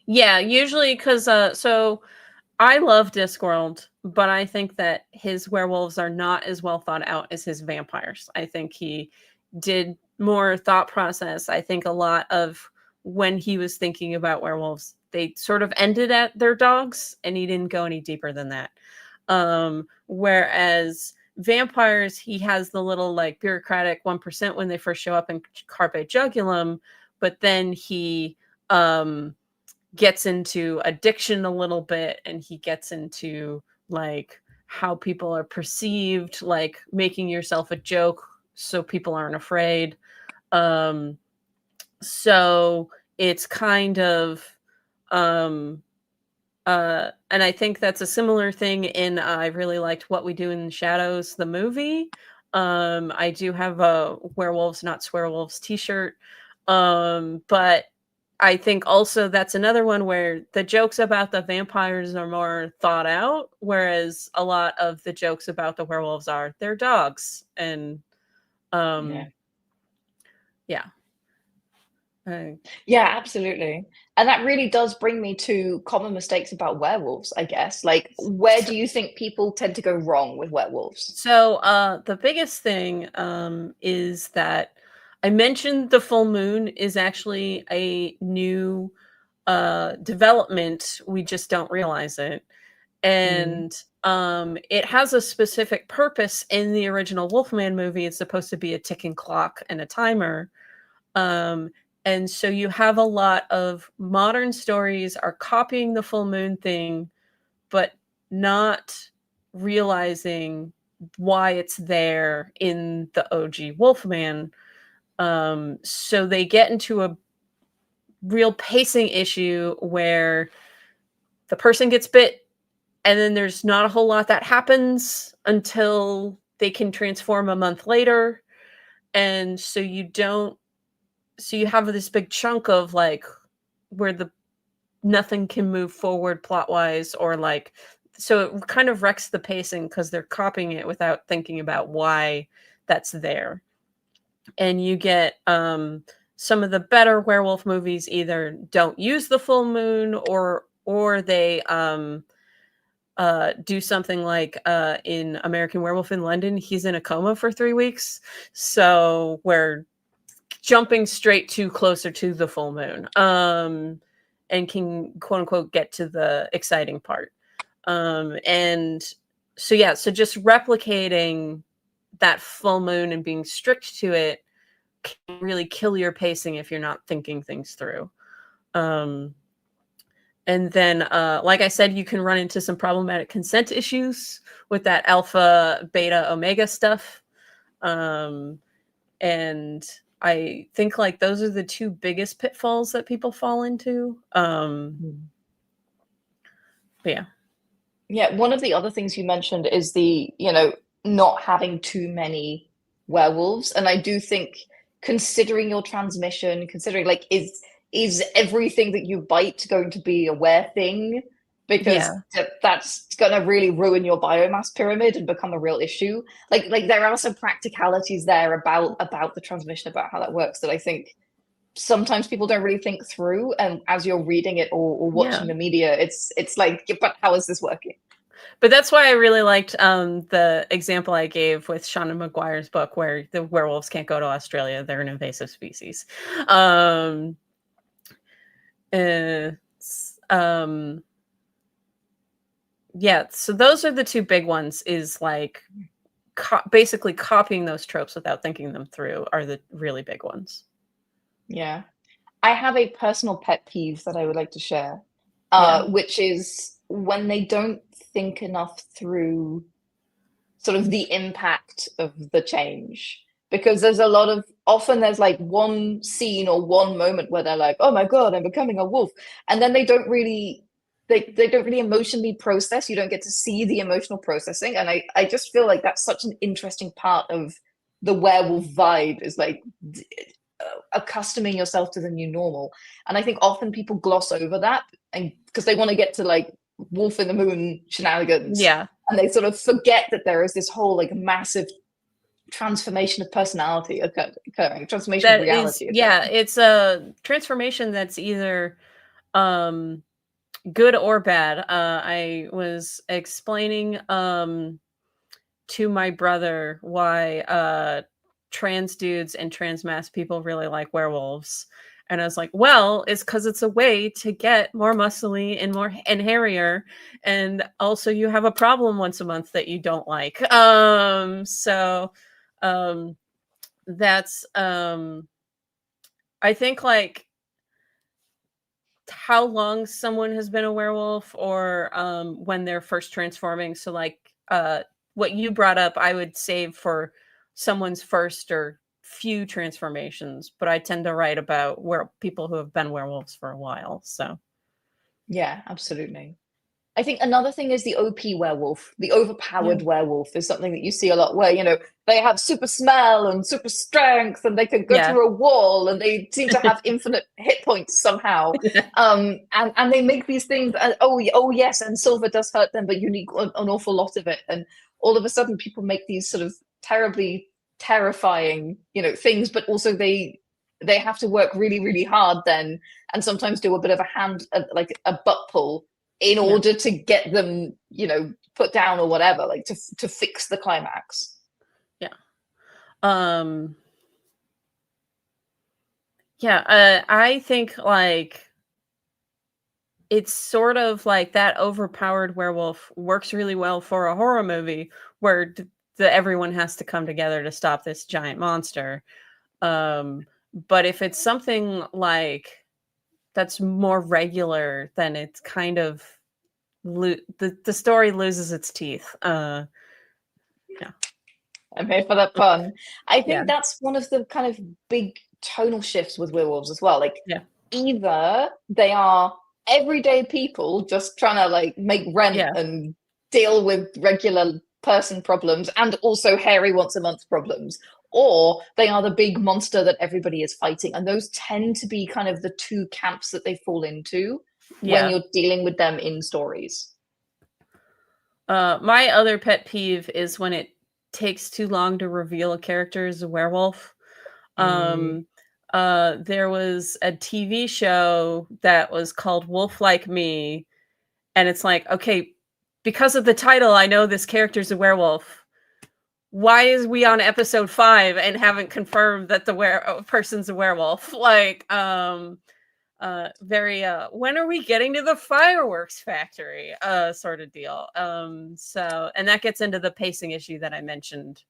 Yeah, usually because so I love Discworld, but I think that his werewolves are not as well thought out as his vampires. I think he did more thought process. I think a lot of when he was thinking about werewolves, they sort of ended at their dogs, and he didn't go any deeper than that. Whereas vampires, he has the little like bureaucratic 1% when they first show up in Carpe Jugulum, but then he gets into addiction a little bit, and he gets into like how people are perceived, like making yourself a joke so people aren't afraid. um so it's kind of um and I think that's a similar thing in I really liked What We Do in the Shadows, the movie. I do have a Werewolves Not Swearwolves t-shirt. But I think also that's another one where the jokes about the vampires are more thought out, whereas a lot of the jokes about the werewolves are they're dogs. And Yeah. um yeah. Uh, Yeah, absolutely. And that really does bring me to common mistakes about werewolves, I guess. Like, where so do you think people tend to go wrong with werewolves? the biggest thing is that I mentioned the full moon is actually a new development. We just don't realize it. Mm. And it has a specific purpose in the original Wolfman movie. It's supposed to be a ticking clock and a timer. Um, and so you have a lot of modern stories are copying the full moon thing, but not realizing why it's there in the OG Wolfman. So they get into real pacing issue where the person gets bit and then there's not a whole lot that happens until they can transform a month later. And so you have this big chunk of like where nothing can move forward plot wise, or like, so it kind of wrecks the pacing because they're copying it without thinking about why that's there. And you get some of the better werewolf movies either don't use the full moon, or they do something like in American Werewolf in London, he's in a coma for 3 weeks. So we're jumping straight to closer to the full moon, and can quote unquote get to the exciting part. And so, yeah, so just replicating that full moon and being strict to it can really kill your pacing if you're not thinking things through. And then, like I said, you can run into some problematic consent issues with that alpha, beta, omega stuff. And I think like those are the two biggest pitfalls that people fall into. But yeah. Yeah, one of the other things you mentioned is the, not having too many werewolves. And I do think, considering your transmission, considering like is everything that you bite going to be a were thing? Because that's going to really ruin your biomass pyramid and become a real issue. Like there are some practicalities there about the transmission, about how that works, that I think sometimes people don't really think through. And as you're reading it or watching the media, it's like, but how is this working? But that's why I really liked the example I gave with Shauna McGuire's book, where the werewolves can't go to Australia. They're an invasive species. Yeah, so those are the two big ones, is like basically copying those tropes without thinking them through are the really big ones. Yeah. I have a personal pet peeve that I would like to share, which is when they don't think enough through sort of the impact of the change. Because there's often there's like one scene or one moment where they're like, oh my God, I'm becoming a wolf. And then they don't really emotionally process. You don't get to see the emotional processing. And I just feel like that's such an interesting part of the werewolf vibe, is like accustoming yourself to the new normal. And I think often people gloss over that, and because they want to get to like wolf in the moon shenanigans. Yeah. And they sort of forget that there is this whole like massive transformation of personality occurring, transformation of reality. It's a transformation that's either good or bad. I was explaining to my brother why trans dudes and trans mass people really like werewolves. And I was like, well, it's because it's a way to get more muscly and hairier. And also you have a problem once a month that you don't like. That's I think like how long someone has been a werewolf, or when they're first transforming. So like what you brought up, I would save for someone's first or few transformations, but I tend to write about people who have been werewolves for a while. So yeah, absolutely. I think another thing is the OP werewolf, the overpowered werewolf, is something that you see a lot, where they have super smell and super strength, and they can go through a wall, and they seem to have infinite hit points somehow. And they make these things, oh yes, and silver does hurt them, but you need an awful lot of it, and all of a sudden people make these sort of terribly terrifying things, but also they have to work really, really hard then, and sometimes do a bit of a hand, like a butt pull, in order to get them, put down or whatever, like to fix the climax. Yeah. I think like it's sort of like that overpowered werewolf works really well for a horror movie where everyone has to come together to stop this giant monster. But if it's something like that's more regular, then it's kind of the story loses its teeth. I'm here for that pun. I think that's one of the kind of big tonal shifts with werewolves as well. Like, either they are everyday people just trying to like make rent Yeah. and deal with regular person problems and also hairy once a month problems, or they are the big monster that everybody is fighting. And those tend to be kind of the two camps that they fall into when Yeah. you're dealing with them in stories. My other pet peeve is when it takes too long to reveal a character as a werewolf. There was a TV show that was called Wolf Like Me, and it's like, okay, because of the title, I know this character's a werewolf. Why is we on episode 5 and haven't confirmed that the person's a werewolf? Like, very when are we getting to the fireworks factory sort of deal. So, and that gets into the pacing issue that I mentioned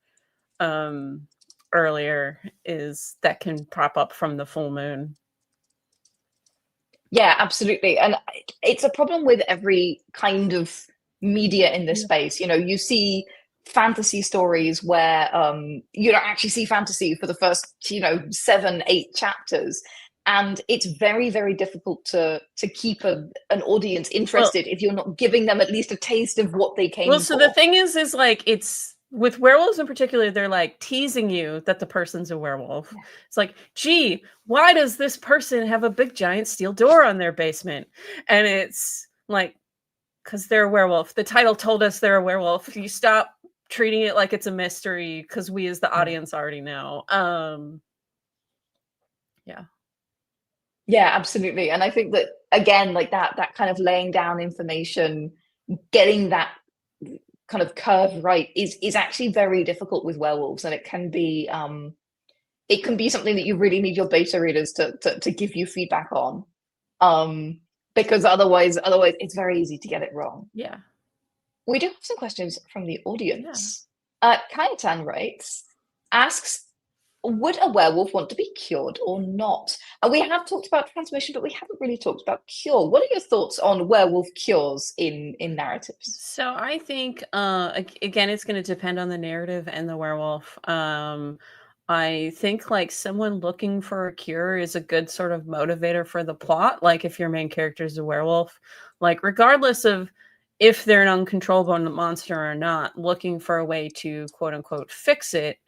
earlier, is that can prop up from the full moon. Yeah, absolutely. And it's a problem with every kind of media in this space. You know, you see fantasy stories where you don't actually see fantasy for the first, 7, 8 chapters. And it's very, very difficult to keep an audience interested if you're not giving them at least a taste of what they came Well, so for. the thing is like, it's with werewolves in particular, they're like teasing you that the person's a werewolf. Yeah. It's like, gee, why does this person have a big giant steel door on their basement? And it's like, because they're a werewolf. The title told us they're a werewolf. You stop treating it like it's a mystery, because we as the audience already know. Yeah. Yeah, absolutely. And I think that, again, like that kind of laying down information, getting that kind of curve right is actually very difficult with werewolves, and it can be something that you really need your beta readers to give you feedback on, because otherwise it's very easy to get it wrong. Yeah. We do have some questions from the audience. Kayetan asks, would a werewolf want to be cured or not? And we have talked about transmission, but we haven't really talked about cure. What are your thoughts on werewolf cures in narratives? So I think, again, it's going to depend on the narrative and the werewolf. I think like someone looking for a cure is a good sort of motivator for the plot. Like if your main character is a werewolf, like regardless of if they're an uncontrollable monster or not, looking for a way to quote unquote fix it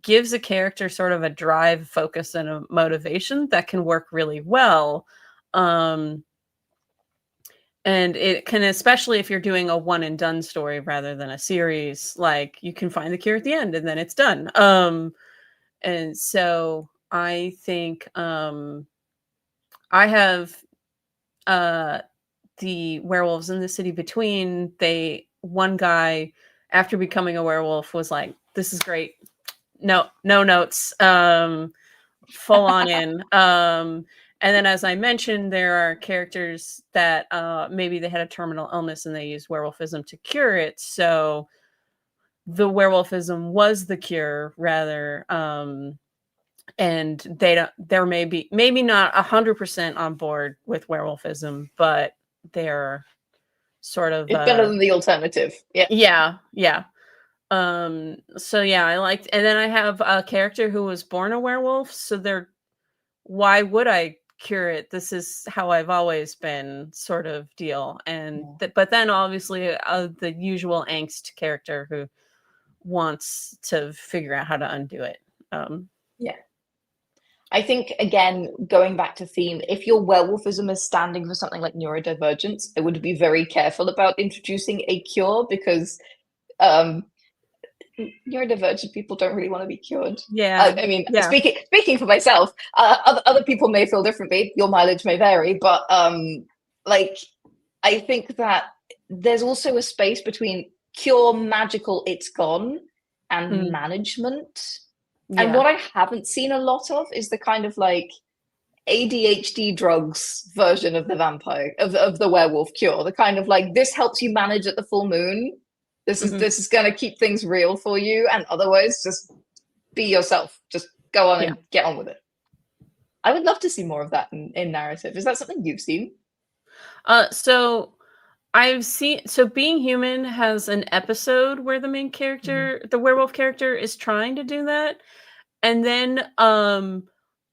gives a character sort of a drive, focus, and a motivation that can work really well. And it can, especially if you're doing a one and done story rather than a series, like you can find the cure at the end and then it's done. And so I think I have the Werewolves in the City Between. One guy after becoming a werewolf was like, this is great. No notes, full on in. And then, as I mentioned, there are characters that maybe they had a terminal illness and they used werewolfism to cure it. So the werewolfism was the cure rather. And they're maybe not 100% on board with werewolfism, but they're sort of it's better than the alternative. Yeah. So yeah, I liked, and then I have a character who was born a werewolf, so why would I cure it? This is how I've always been, sort of deal. And but then obviously the usual angst character who wants to figure out how to undo it. I think, again, going back to theme, if your werewolfism is standing for something like neurodivergence, I would be very careful about introducing a cure, because neurodivergent people don't really want to be cured. Yeah. I mean, speaking for myself, other people may feel differently. Your mileage may vary, but like, I think that there's also a space between cure, magical, it's gone, and management. Yeah. And what I haven't seen a lot of is the kind of like ADHD drugs version of the vampire, of the werewolf cure. The kind of like, this helps you manage at the full moon. This is going to keep things real for you, and otherwise just be yourself. Just go on and get on with it. I would love to see more of that in narrative. Is that something you've seen? So I've seen, Being Human has an episode where the main character, the werewolf character, is trying to do that. And then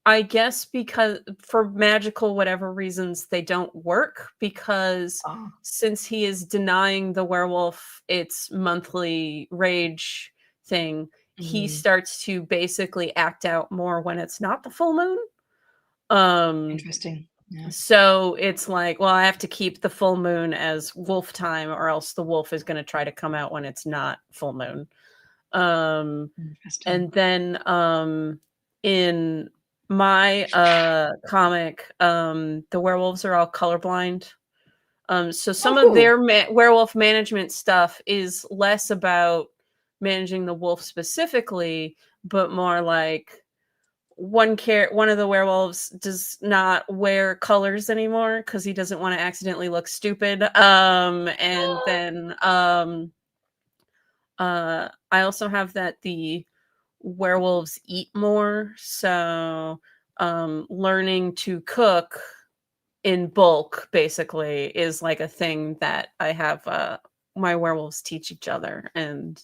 I guess because for magical whatever reasons they don't work, because Ah, since he is denying the werewolf its monthly rage thing, he mm, starts to basically act out more when it's not the full moon. Um interesting. Yeah. so it's like, well, I have to keep the full moon as wolf time, or else the wolf is going to try to come out when it's not full moon. Um Interesting. and then in my comic, the werewolves are all colorblind. So Oh, some of cool. their werewolf management stuff is less about managing the wolf specifically, but more like one of the werewolves does not wear colors anymore because he doesn't want to accidentally look stupid. And then I also have that the werewolves eat more, so learning to cook in bulk basically is like a thing that I have my werewolves teach each other. And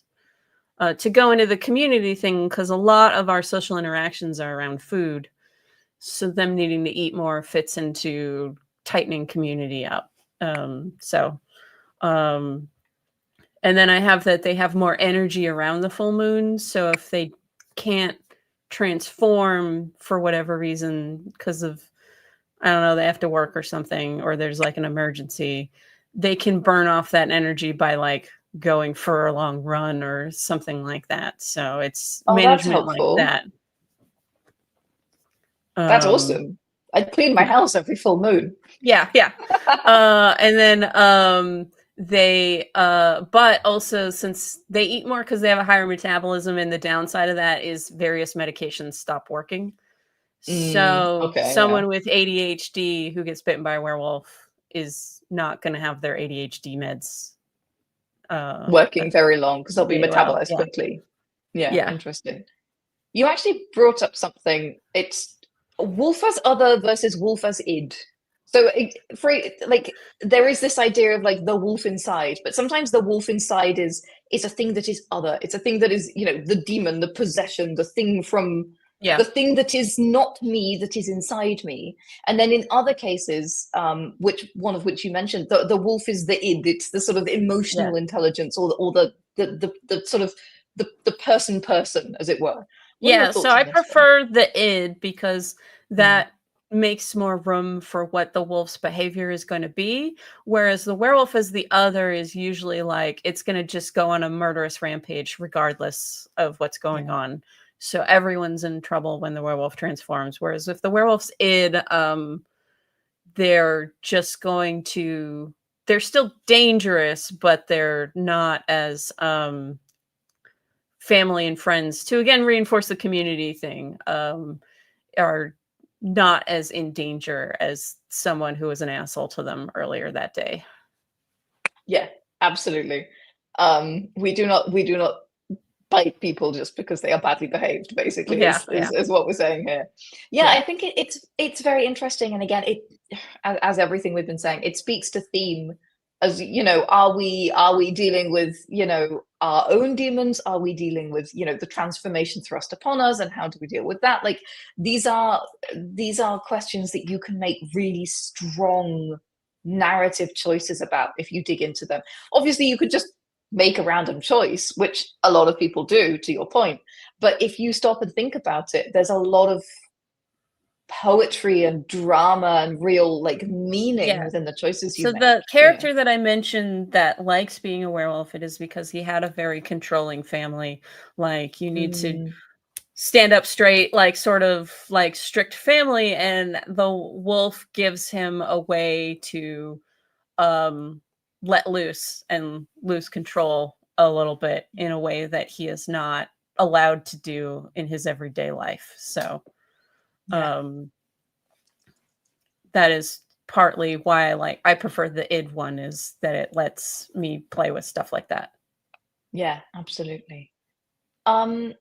to go into the community thing, because a lot of our social interactions are around food, so them needing to eat more fits into tightening community up. So um and then I have that they have more energy around the full moon. So if they can't transform for whatever reason, because of, I don't know, they have to work or something, or there's like an emergency, they can burn off that energy by like going for a long run or something like that. So it's Oh, that's management like helpful. that. That's Um, awesome. I'd clean my yeah. house every full moon. Yeah, yeah. And then they but also since they eat more because they have a higher metabolism, and the downside of that is various medications stop working. So Okay, yeah. someone with ADHD who gets bitten by a werewolf is not going to have their ADHD meds Working very long because they'll be very well. metabolized Yeah. quickly. Yeah, Yeah. interesting. You actually brought up something. It's wolf as other versus wolf as id. So, like, there is this idea of like the wolf inside, but sometimes the wolf inside is a thing that is other. It's a thing that is, the demon, the possession, Yeah. the thing that is not me, that is inside me. And then in other cases, which one of which you mentioned, the wolf is the id. It's the sort of Yeah. emotional intelligence, or the sort of the person, as it were. What are your Yeah, so thoughts I on this one? prefer the id because Mm, that makes more room for what the wolf's behavior is going to be. Whereas the werewolf as the other is usually like it's going to just go on a murderous rampage regardless of what's going yeah. on. So everyone's in trouble when the werewolf transforms. Whereas if the werewolf's id, they're just going to, they're still dangerous, but they're not as family and friends, to again reinforce the community thing, are not as in danger as someone who was an asshole to them earlier that day. Yeah, absolutely. We do not bite people just because they are badly behaved, basically, Yeah, is yeah, is what we're saying here. Yeah, yeah, I think it's very interesting. And again, as everything we've been saying, it speaks to theme. As are we dealing with our own demons? Are we dealing with the transformation thrust upon us, and how do we deal with that? Like, these are questions that you can make really strong narrative choices about if you dig into them. Obviously, you could just make a random choice, which a lot of people do, to your point. But if you stop and think about it, there's a lot of poetry and drama and real like meaning yeah. within the choices you So make. the character that I mentioned that likes being a werewolf, it is because he had a very controlling family. Like you need to Mm, stand up straight, like sort of like strict family, and the wolf gives him a way to um let loose and lose control a little bit in a way that he is not allowed to do in his everyday life. So yeah, um that is partly why I prefer the id one, is that it lets me play with stuff like that. yeah, absolutely. Um,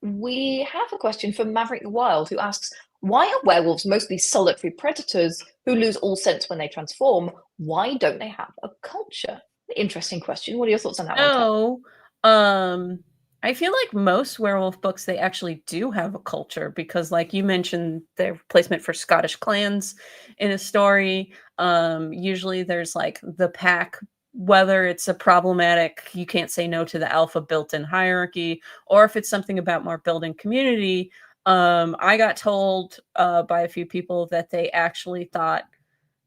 we have a question from Maverick the Wild, who asks, why are werewolves mostly solitary predators who lose all sense when they transform? Why don't they have a culture? Interesting question. What are your thoughts on that one, Kat? So um I feel like most werewolf books, they actually do have a culture because, like you mentioned, the replacement for Scottish clans in a story. Usually there's like the pack, whether it's a problematic, you can't say no to the alpha built-in hierarchy, or if it's something about more building community. I got told by a few people that they actually thought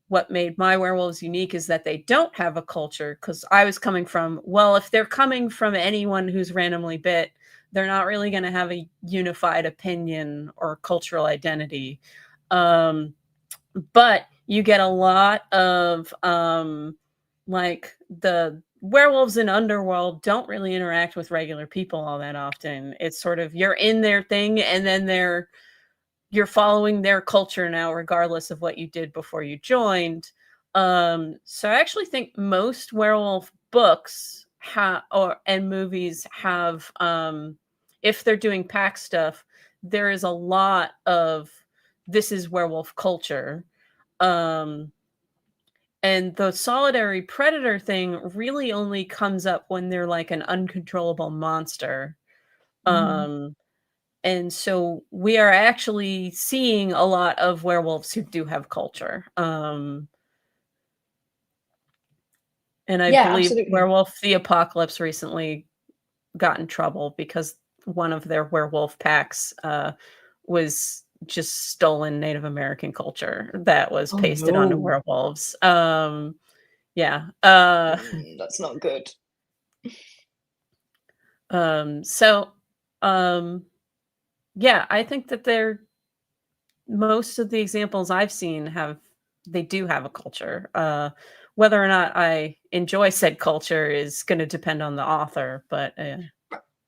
what made my werewolves unique is that they don't have a culture, because I was coming from, well, if they're coming from anyone who's randomly bit, they're not really going to have a unified opinion or cultural identity. But you get a lot of like the werewolves in Underworld don't really interact with regular people all that often. It's sort of you're in their thing and then you're following their culture now, regardless of what you did before you joined. So I actually think most werewolf books and movies have, if they're doing pack stuff, there is a lot of this is werewolf culture. And the solitary predator thing really only comes up when they're like an uncontrollable monster. Um, and so we are actually seeing a lot of werewolves who do have culture. And I Yeah, believe absolutely. Werewolf the Apocalypse recently got in trouble because one of their werewolf packs was just stolen Native American culture that was Oh pasted onto no. werewolves. Yeah. That's not good. So, yeah, I think that most of the examples I've seen they do have a culture. Whether or not I enjoy said culture is going to depend on the author, but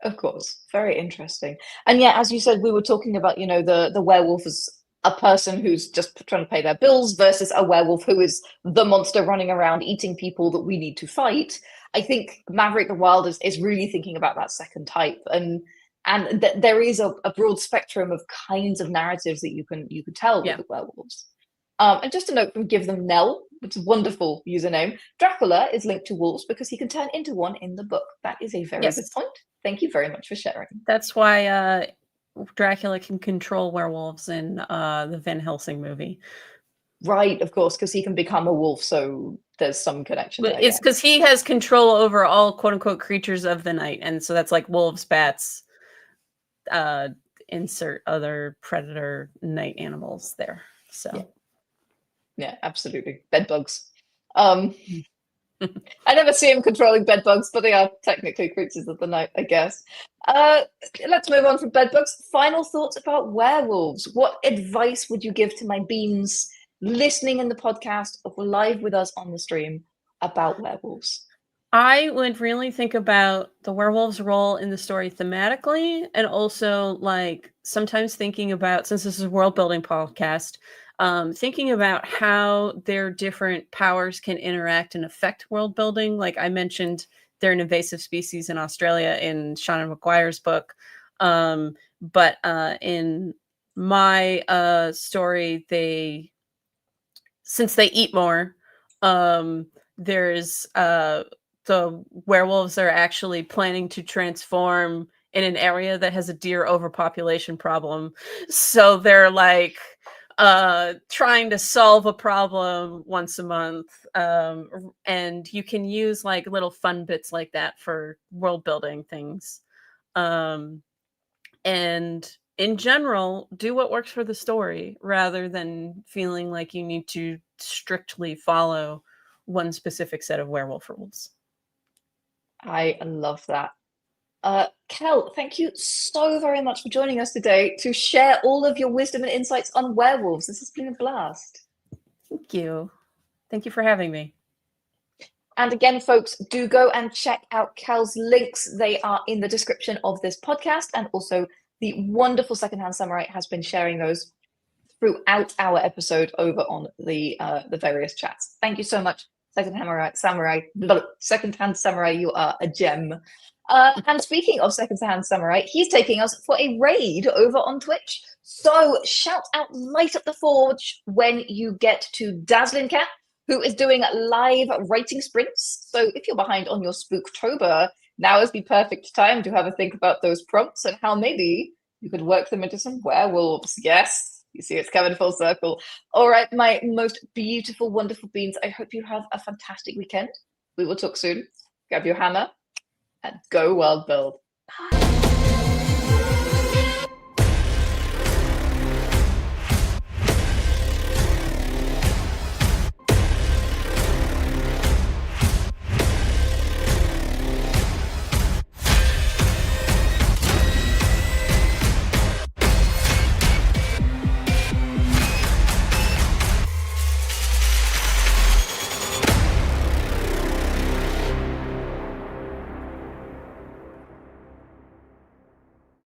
Of course, very interesting. And yeah, as you said, we were talking about, the werewolf as a person who's just trying to pay their bills versus a werewolf who is the monster running around eating people that we need to fight. I think Maverick the Wild is really thinking about that second type, and there is a broad spectrum of kinds of narratives that you can tell with yeah. the werewolves. And just a note from Give Them Nell, which is a wonderful username. Dracula is linked to wolves because he can turn into one in the book. That is a very good Yes. point. Thank you very much for sharing. That's why Dracula can control werewolves in the Van Helsing movie. Right, of course, because he can become a wolf, so there's some connection But there, it's yeah. because he has control over all quote unquote creatures of the night. And so that's like wolves, bats, uh, insert other predator night animals there. So Yeah, absolutely. Bed bugs. Um, I never see him controlling bed bugs, but they are technically creatures of the night, I guess. Uh, let's move on from bed bugs. Final thoughts about werewolves. What advice would you give to my beans listening in the podcast or live with us on the stream about werewolves? I would really think about the werewolf's role in the story thematically, and also like sometimes thinking about, since this is a world building podcast, thinking about how their different powers can interact and affect world building. Like I mentioned, they're an invasive species in Australia in Shannon McGuire's book. But in my story, since they eat more, there's the werewolves are actually planning to transform in an area that has a deer overpopulation problem. So they're like trying to solve a problem once a month. And you can use like little fun bits like that for world building things. Um, and in general, do what works for the story rather than feeling like you need to strictly follow one specific set of werewolf rules. I love that. Kel, thank you so very much for joining us today to share all of your wisdom and insights on werewolves. This has been a blast. Thank you. Thank you for having me. And again, folks, do go and check out Kel's links. They are in the description of this podcast. And also, the wonderful Secondhand Samurai has been sharing those throughout our episode over on the various chats. Thank you so much, Secondhand Samurai. You are a gem. And speaking of Secondhand Samurai, he's taking us for a raid over on Twitch. So shout out, light up the forge when you get to Dazzling Cat, who is doing live writing sprints. So if you're behind on your Spooktober, now is the perfect time to have a think about those prompts and how maybe you could work them into some werewolves. Yes, you see, it's coming full circle. All right, my most beautiful, wonderful beans. I hope you have a fantastic weekend. We will talk soon. Grab your hammer and go world build. Bye.